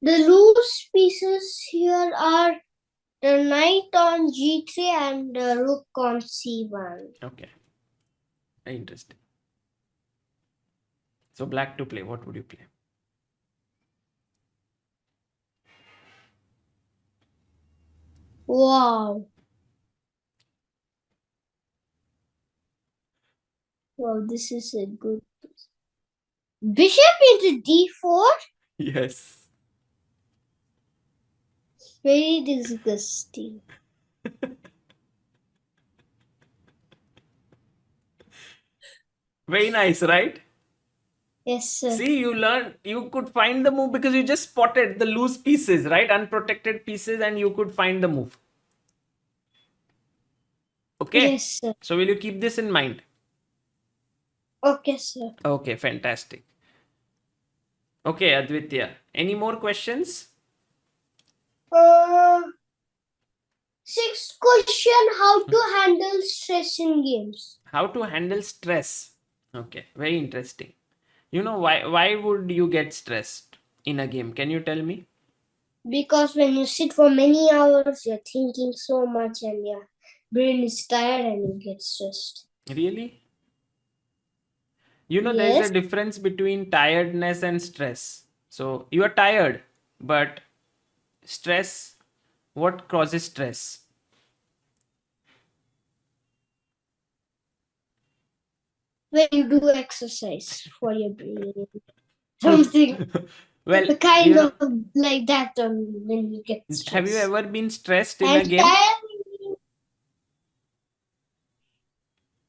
The loose pieces here are the knight on g3 and the rook on c1. Okay. Very interesting. So black to play. What would you play? Wow. Wow, this is a good piece. Bishop into d4? Yes. Very disgusting. Very nice, right? Yes, sir. See, you learned, you could find the move because you just spotted the loose pieces, right? Unprotected pieces, and you could find the move. Okay? Yes, sir. So will you keep this in mind? Okay, sir. Okay, fantastic. Okay, Advitya. Any more questions? Sixth question, how to handle stress in games? How to handle stress? Okay, very interesting. You know, why would you get stressed in a game? Can you tell me? Because when you sit for many hours, you're thinking so much and your brain is tired and you get stressed. Really? You know, Yes. there's a difference between tiredness and stress. So you are tired, but stress, what causes stress? When you do exercise for your brain. Something Well, kind you know, of like that when you get stressed. have you ever been stressed in a And game? tired,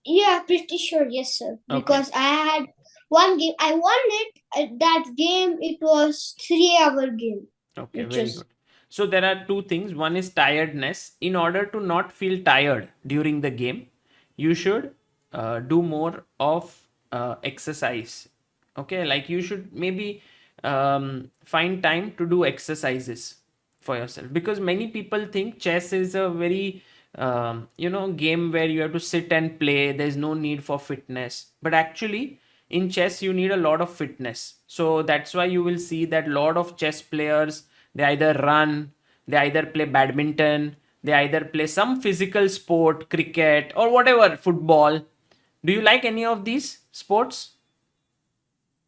yeah, pretty sure, yes, sir. Because I had one game, I won it. That game, it was 3-hour game. Okay, which very is- good. So there are two things. One is tiredness. In order to not feel tired during the game, you should do more of exercise. Okay, like you should maybe find time to do exercises for yourself, because many people think chess is a very game where you have to sit and play. There's no need for fitness, but actually in chess you need a lot of fitness. So that's why you will see that lot of chess players, they either run, they either play badminton, they either play some physical sport, cricket or whatever, football. Do you like any of these sports?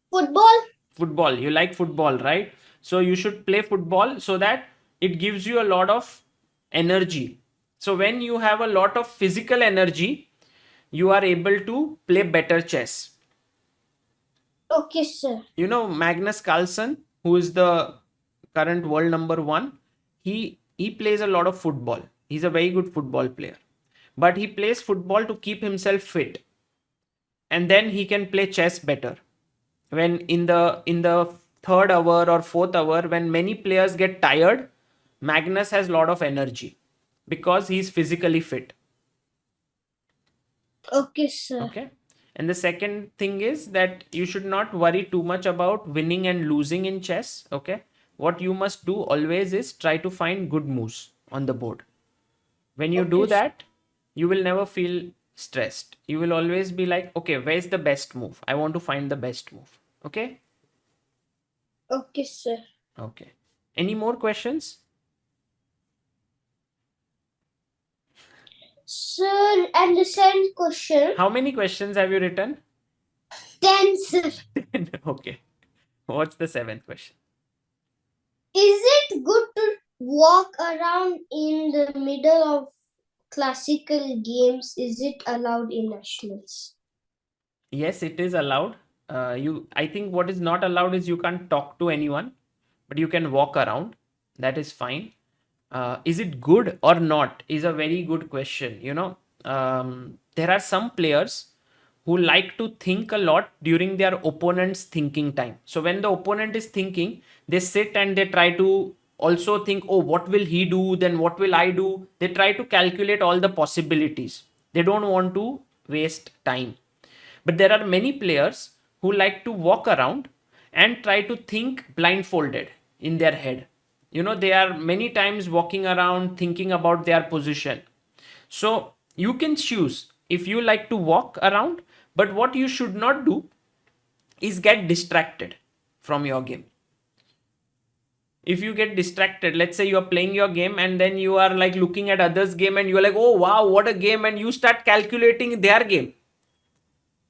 Football, you like football, right? So you should play football so that it gives you a lot of energy. So when you have a lot of physical energy, you are able to play better chess. Okay, sir. You know Magnus Carlsen, who is the current world number one, he plays a lot of football. He's a very good football player, but he plays football to keep himself fit, and then he can play chess better. When in the third hour or fourth hour, when many players get tired, Magnus has a lot of energy because he's physically fit. Okay, sir. Okay. And the second thing is that you should not worry too much about winning and losing in chess. Okay. What you must do always is try to find good moves on the board. When you do Okay, sir. that, you will never feel stressed. You will always be like, okay, where's the best move? I want to find the best move. Okay. Okay, sir. Okay. Any more questions? Sir, and the second question. How many questions have you written? 10, sir. Okay. What's the seventh question? Is it good to walk around in the middle of classical games? Is it allowed in nationals? Yes, it is allowed. I think what is not allowed is you can't talk to anyone, but you can walk around. That is fine. Is it good or not? Is a very good question. There are some players who like to think a lot during their opponent's thinking time. So when the opponent is thinking, they sit and they try to also think, oh, what will he do? Then what will I do? They try to calculate all the possibilities. They don't want to waste time. But there are many players who like to walk around and try to think blindfolded in their head. They are many times walking around thinking about their position. So you can choose if you like to walk around, but what you should not do is get distracted from your game. If you get distracted, let's say you are playing your game and then you are like looking at others' game and you are like, oh wow, what a game, and you start calculating their game,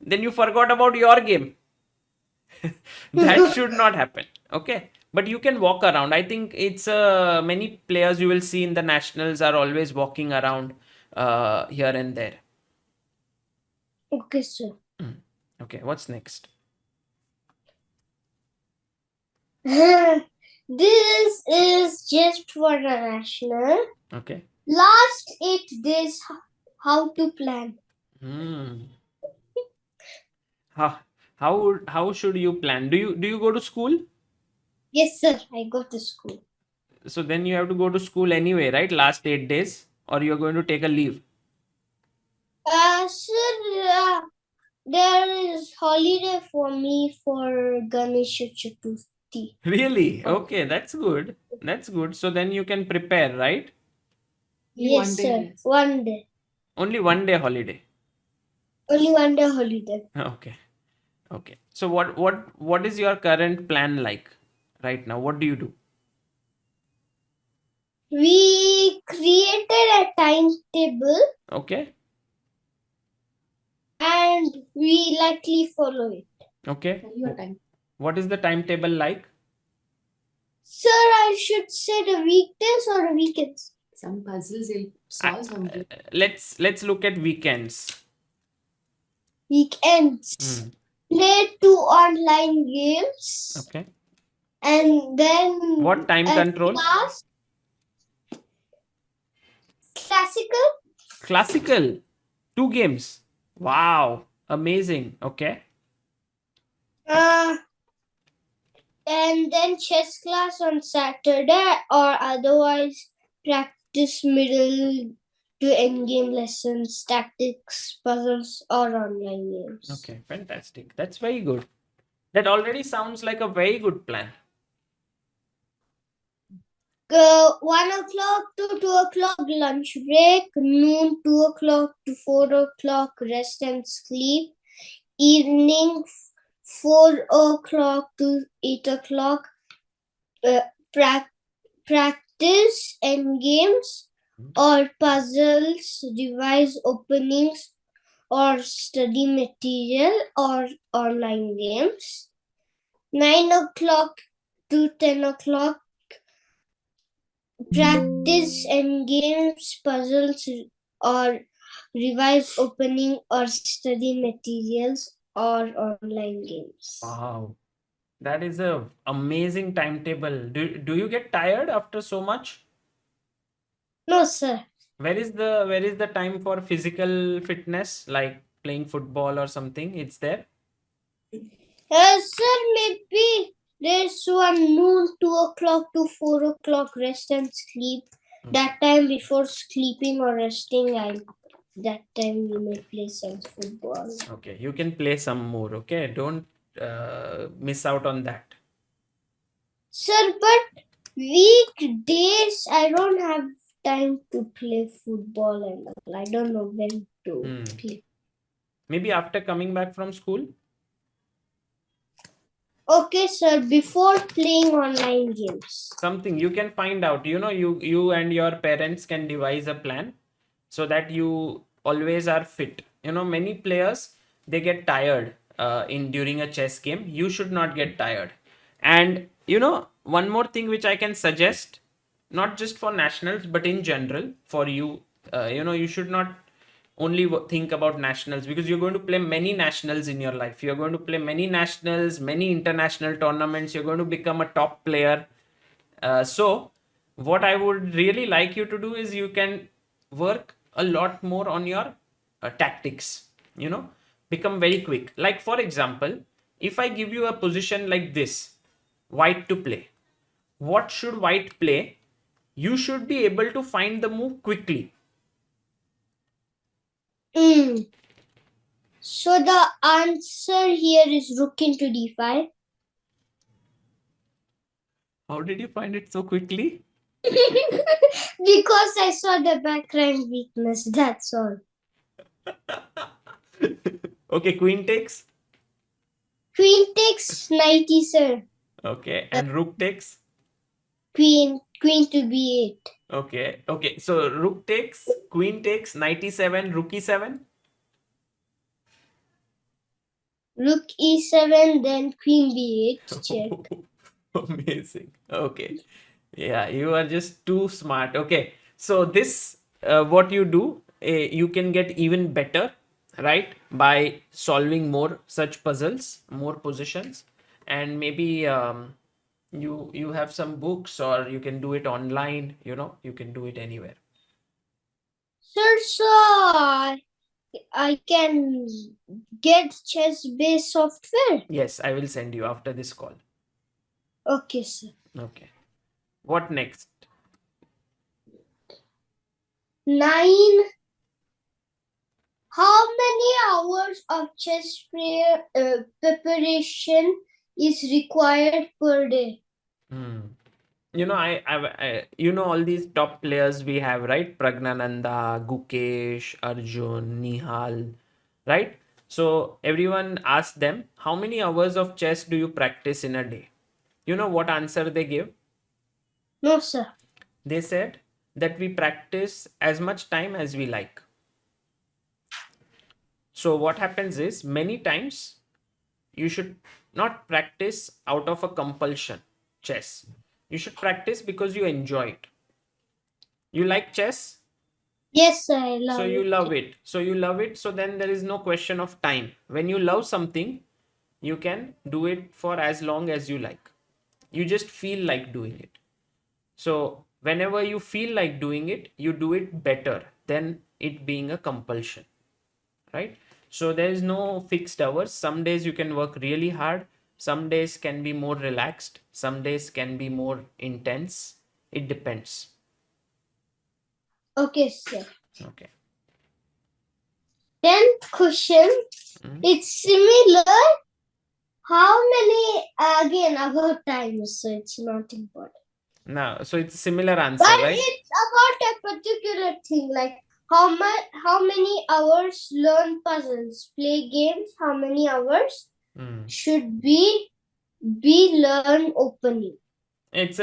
then you forgot about your game. That should not happen. Okay. But you can walk around. I think it's many players you will see in the nationals are always walking around here and there. Okay, sir. Okay, what's next? This is just for the national. Okay. Last 8 days, how to plan. How should you plan? Do you go to school? Yes, sir. I go to school. So then you have to go to school anyway, right? Last 8 days, or you're going to take a leave? Sir, there is holiday for me for Ganesha Chaturthi. Really? Okay, that's good. That's good. So then you can prepare, right? Yes, sir. One day. Only 1 day holiday. Only 1 day holiday. Okay. Okay. So what is your current plan like right now? What do you do? We created a timetable Okay. and we likely follow it. Okay. Your time. What is the timetable like? Sir, I should say the weekdays or the weekends? Some puzzles will solve something. Let's look at weekends. Weekends. Play 2 online games. Okay. And then What time control? Classical. Classical. 2 games. Wow. Amazing. Okay. And then chess class on Saturday, or otherwise practice middle to end game lessons, tactics, puzzles, or online games. Okay. Fantastic. That's very good. That already sounds like a very good plan. 1 o'clock to 2 o'clock lunch break, noon 2 o'clock to 4 o'clock rest and sleep, evening 4 o'clock to 8 o'clock practice end games or puzzles, revise openings or study material or online games. 9 o'clock to 10 o'clock practice end games, puzzles or revise opening or study materials or online games. Wow. That is a amazing timetable. Do you get tired after so much? No, sir. Where is the time for physical fitness, like playing football or something? It's there. Sir, maybe there's one noon, 2 o'clock to 4 o'clock rest and sleep. That time before sleeping or resting, that time you may play some football. Okay, you can play some more. Okay, don't miss out on that. Sir, but weekdays I don't have time to play football and all. I don't know when to play. Maybe after coming back from school. Okay, sir, before playing online games. Something you can find out. You and your parents can devise a plan so that you always are fit. Many players, they get tired in during a chess game. You should not get tired. And one more thing which I can suggest, not just for nationals but in general for you, you should not only think about nationals, because you're going to play many nationals in your life. You're going to play many nationals, many international tournaments. You're going to become a top player. So what I would really like you to do is you can work a lot more on your tactics. Become very quick. Like, for example, if I give you a position like this, white to play, what should white play? You should be able to find the move quickly. So the answer here is rook into d5. How did you find it so quickly? Because I saw the background weakness, that's all. Okay, queen takes. Queen takes knight e7. Okay, and rook takes. Queen to b8. Okay. So rook takes, queen takes, knight e7, rook e7. Rook e7, then queen b8. Check. Amazing. Okay. Yeah, you are just too smart. Okay. So this, what you do, you can get even better, right? By solving more such puzzles, more positions, and maybe you have some books, or you can do it online. You can do it anywhere. Sir, so I can get ChessBase software. Yes, I will send you after this call. Okay, sir. Okay. What next? 9. How many hours of chess preparation is required per day? All these top players we have, right? Pragnananda, Gukesh, Arjun, Nihal, right? So everyone asked them, how many hours of chess do you practice in a day? You know what answer they give? No, sir. They said that we practice as much time as we like. So what happens is, many times you should not practice out of a compulsion chess. You should practice because you enjoy it. You like chess? Yes, sir, I love So it. you love it. So then there is no question of time. When you love something, you can do it for as long as you like. You just feel like doing it. So whenever you feel like doing it, you do it better than it being a compulsion, right? So there is no fixed hours. Some days you can work really hard. Some days can be more relaxed. Some days can be more intense. It depends. Okay, sir. Okay. 10th question. It's similar. How many, again, about time, so it's not important. Now, so it's a similar answer, But right? it's about a particular thing, like how many hours learn puzzles, play games, how many hours should be learn opening. It's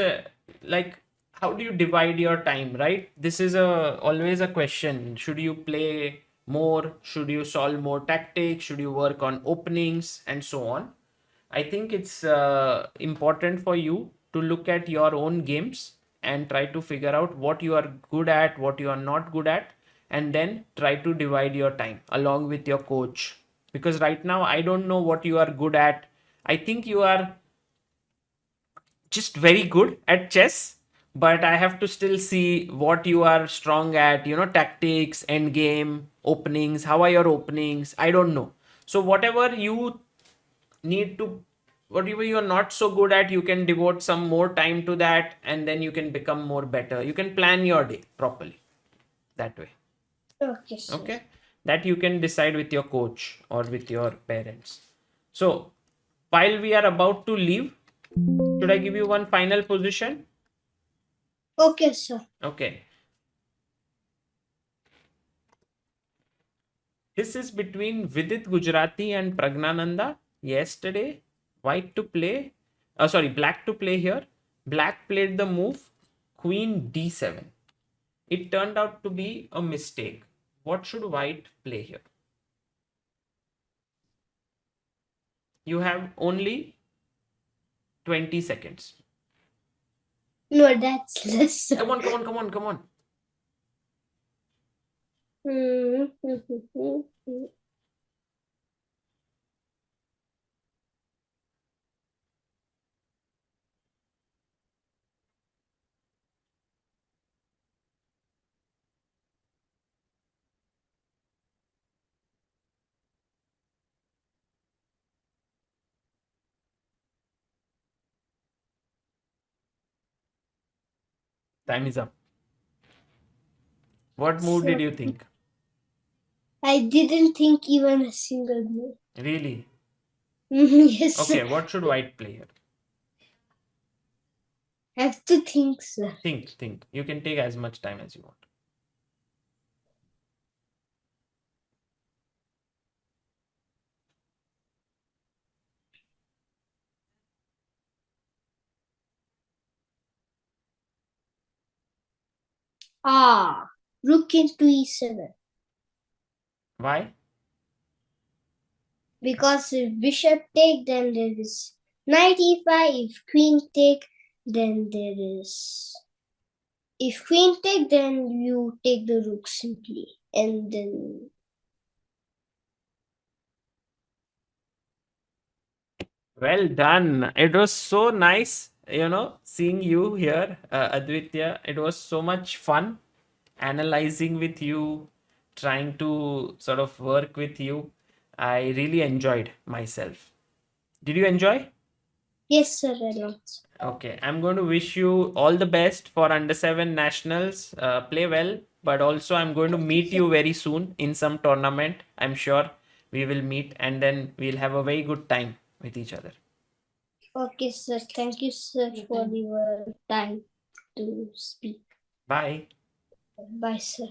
like, how do you divide your time, right? This is always a question. Should you play more? Should you solve more tactics? Should you work on openings and so on? I think it's important for you to look at your own games and try to figure out what you are good at, what you are not good at, and then try to divide your time along with your coach. Because right now I don't know what you are good at. I think you are just very good at chess, but I have to still see what you are strong at, tactics, end game, openings, how are your openings? I don't know. So whatever you need to, whatever you are not so good at, you can devote some more time to that, and then you can become more better. You can plan your day properly that way. Okay, sir. Okay, that you can decide with your coach or with your parents. So while we are about to leave, should I give you one final position? Okay, sir. Okay, this is between Vidit Gujarati and Pragnananda. Yesterday, white to play, sorry, black to play here. Black played the move Queen D7. It turned out to be a mistake. What should white play here? You have only 20 seconds. No, that's less, sir. Come on, come on, come on, come on. Time is up. What move did you think? I didn't think even a single move. Really? Yes, Okay, sir. what should white play here? I have to think, sir. Think. You can take as much time as you want. Rook into e7. Why? Because if bishop take, then there is knight e5. If queen take, then there is. If queen take, then you take the rook simply, and then. Well done. It was so nice, seeing you here, Advitya. It was so much fun analyzing with you, trying to sort of work with you. I really enjoyed myself. Did you enjoy? Yes, sir, a lot. Okay, I'm going to wish you all the best for under 7 nationals. Play well, but also I'm going to meet you very soon in some tournament. I'm sure we will meet and then we'll have a very good time with each other. Okay, sir. Thank you, sir, for your time to speak. Bye. Bye, sir.